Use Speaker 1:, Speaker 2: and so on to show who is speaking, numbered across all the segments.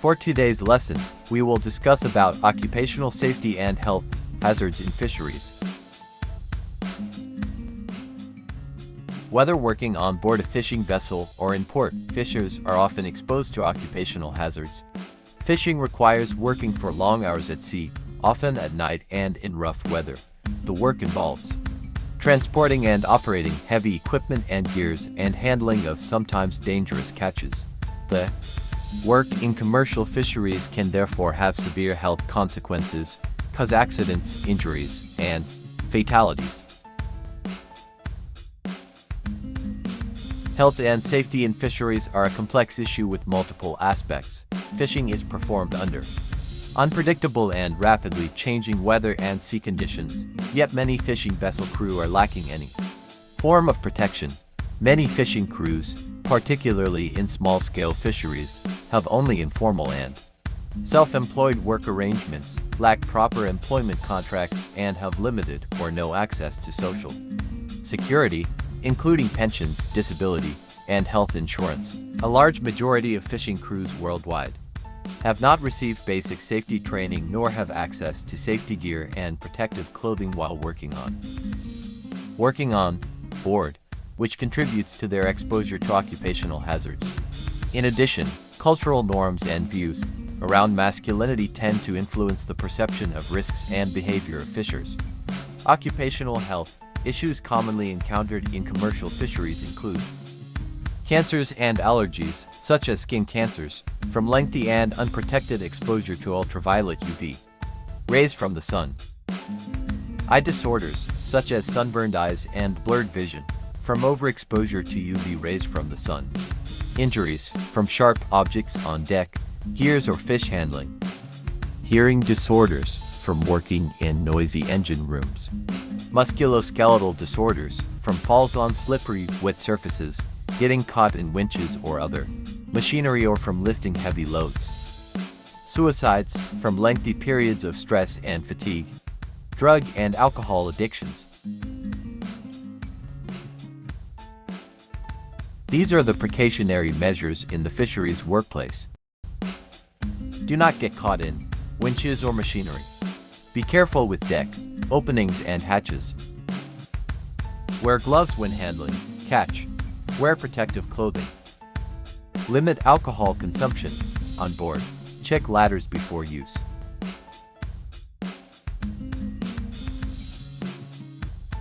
Speaker 1: For today's lesson, we will discuss about occupational safety and health hazards in fisheries. Whether working on board a fishing vessel or in port, fishers are often exposed to occupational hazards. Fishing requires working for long hours at sea, often at night and in rough weather. The work involves transporting and operating heavy equipment and gears and handling of sometimes dangerous catches. The work in commercial fisheries can therefore have severe health consequences, cause accidents, injuries, and fatalities. Health and safety in fisheries are a complex issue with multiple aspects. Fishing is performed under unpredictable and rapidly changing weather and sea conditions, yet many fishing vessel crew are lacking any form of protection. Many fishing crews, particularly in small-scale fisheries, have only informal and self-employed work arrangements, lack proper employment contracts, and have limited or no access to social security, including pensions, disability, and health insurance. A large majority of fishing crews worldwide have not received basic safety training nor have access to safety gear and protective clothing while working on board, which contributes to their exposure to occupational hazards. In addition, cultural norms and views around masculinity tend to influence the perception of risks and behavior of fishers. Occupational health issues commonly encountered in commercial fisheries include cancers and allergies, such as skin cancers, from lengthy and unprotected exposure to ultraviolet UV rays from the sun. Eye disorders, such as sunburned eyes and blurred vision, from overexposure to UV rays from the sun. Injuries, from sharp objects on deck, gears or fish handling. Hearing disorders, from working in noisy engine rooms. Musculoskeletal disorders, from falls on slippery, wet surfaces, getting caught in winches or other machinery, or from lifting heavy loads. Suicides, from lengthy periods of stress and fatigue. Drug and alcohol addictions. These are the precautionary measures in the fisheries workplace. Do not get caught in winches or machinery. Be careful with deck openings and hatches. Wear gloves when handling catch. Wear protective clothing. Limit alcohol consumption on board. Check ladders before use.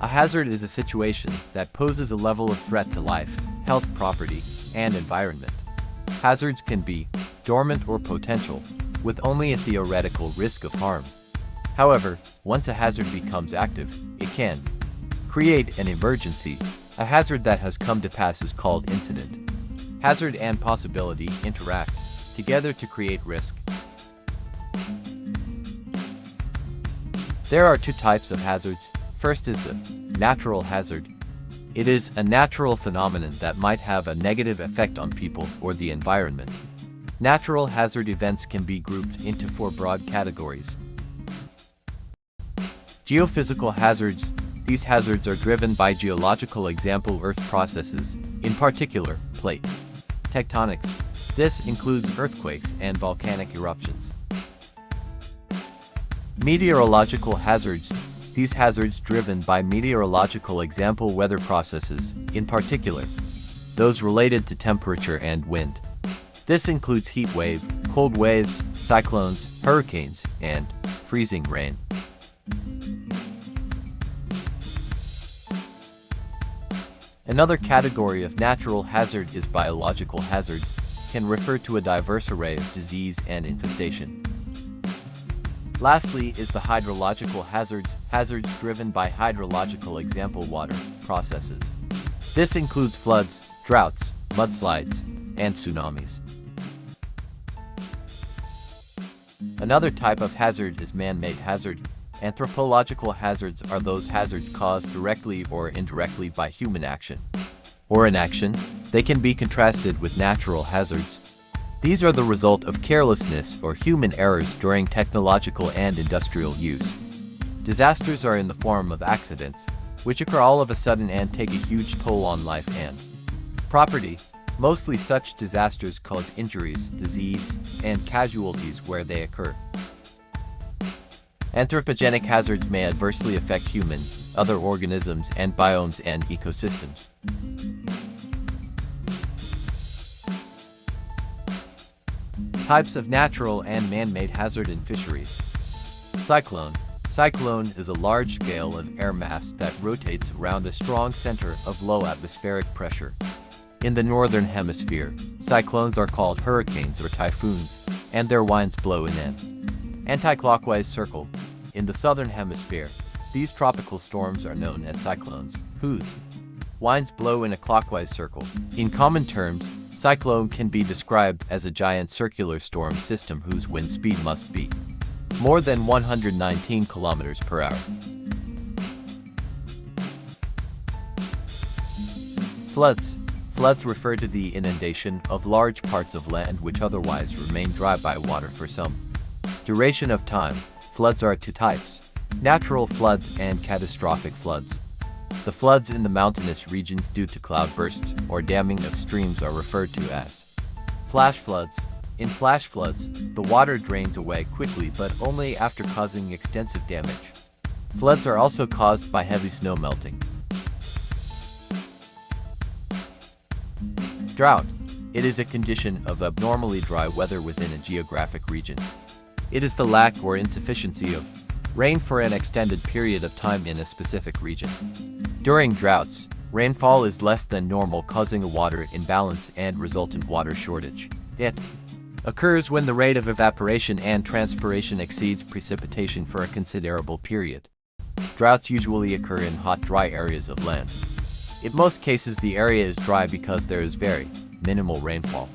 Speaker 1: A hazard is a situation that poses a level of threat to life, health, property, and environment. Hazards can be dormant or potential, with only a theoretical risk of harm. However, once a hazard becomes active, it can create an emergency. A hazard that has come to pass is called incident. Hazard and possibility interact together to create risk. There are two types of hazards. First is the natural hazard. It is a natural phenomenon that might have a negative effect on people or the environment. Natural hazard events can be grouped into four broad categories. Geophysical hazards. These hazards are driven by geological example Earth processes, in particular, plate tectonics. This includes earthquakes and volcanic eruptions. Meteorological hazards. These hazards driven by meteorological example weather processes, in particular, those related to temperature and wind. This includes heat wave, cold waves, cyclones, hurricanes, and freezing rain. Another category of natural hazard is biological hazards, can refer to a diverse array of disease and infestation. Lastly is the hydrological hazards, hazards driven by hydrological example water processes. This includes floods, droughts, mudslides, and tsunamis. Another type of hazard is man-made hazard. Anthropological hazards are those hazards caused directly or indirectly by human action or inaction. They can be contrasted with natural hazards. These are the result of carelessness or human errors during technological and industrial use. Disasters are in the form of accidents, which occur all of a sudden and take a huge toll on life and property. Mostly such disasters cause injuries, disease, and casualties where they occur. Anthropogenic hazards may adversely affect human, other organisms, and biomes and ecosystems. Types of natural and man-made hazard in fisheries. Cyclone. Cyclone is a large scale of air mass that rotates around a strong center of low atmospheric pressure. In the northern hemisphere, cyclones are called hurricanes or typhoons, and their winds blow in an anti-clockwise circle. In the southern hemisphere, these tropical storms are known as cyclones, whose winds blow in a clockwise circle. In common terms, cyclone can be described as a giant circular storm system whose wind speed must be more than 119 kilometers per hour. Floods. Floods refer to the inundation of large parts of land which otherwise remain dry by water for some duration of time. Floods are two types: natural floods and catastrophic floods. The floods in the mountainous regions due to cloudbursts or damming of streams are referred to as flash floods. In flash floods, the water drains away quickly but only after causing extensive damage. Floods are also caused by heavy snow melting. Drought. It is a condition of abnormally dry weather within a geographic region. It is the lack or insufficiency of rain for an extended period of time in a specific region. During droughts, rainfall is less than normal, causing a water imbalance and resultant water shortage. It occurs when the rate of evaporation and transpiration exceeds precipitation for a considerable period. Droughts usually occur in hot, dry areas of land. In most cases, the area is dry because there is very minimal rainfall.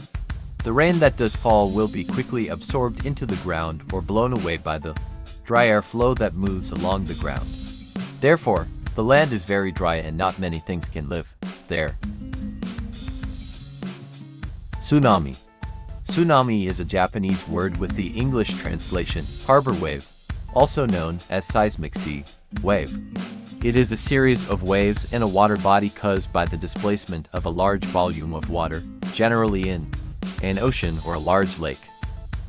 Speaker 1: The rain that does fall will be quickly absorbed into the ground or blown away by the dry air flow that moves along the ground. Therefore, the land is very dry and not many things can live there. Tsunami. Tsunami is a Japanese word with the English translation harbor wave, also known as seismic sea wave. It is a series of waves in a water body caused by the displacement of a large volume of water, generally in an ocean or a large lake.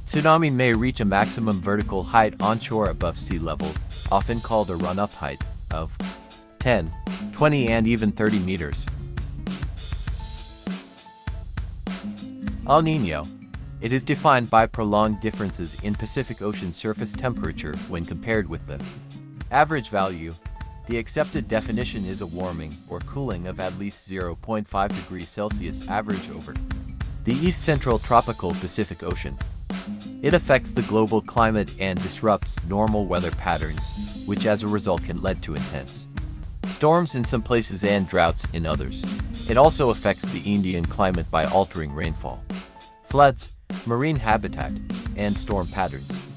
Speaker 1: Tsunami may reach a maximum vertical height onshore above sea level, often called a run-up height, of 10, 20 and even 30 meters. El Nino. It is defined by prolonged differences in Pacific Ocean surface temperature when compared with the average value. The accepted definition is a warming or cooling of at least 0.5 degrees Celsius average over the east-central tropical Pacific Ocean. It affects the global climate and disrupts normal weather patterns, which as a result can lead to intense storms in some places and droughts in others. It also affects the Indian climate by altering rainfall, floods, marine habitat, and storm patterns.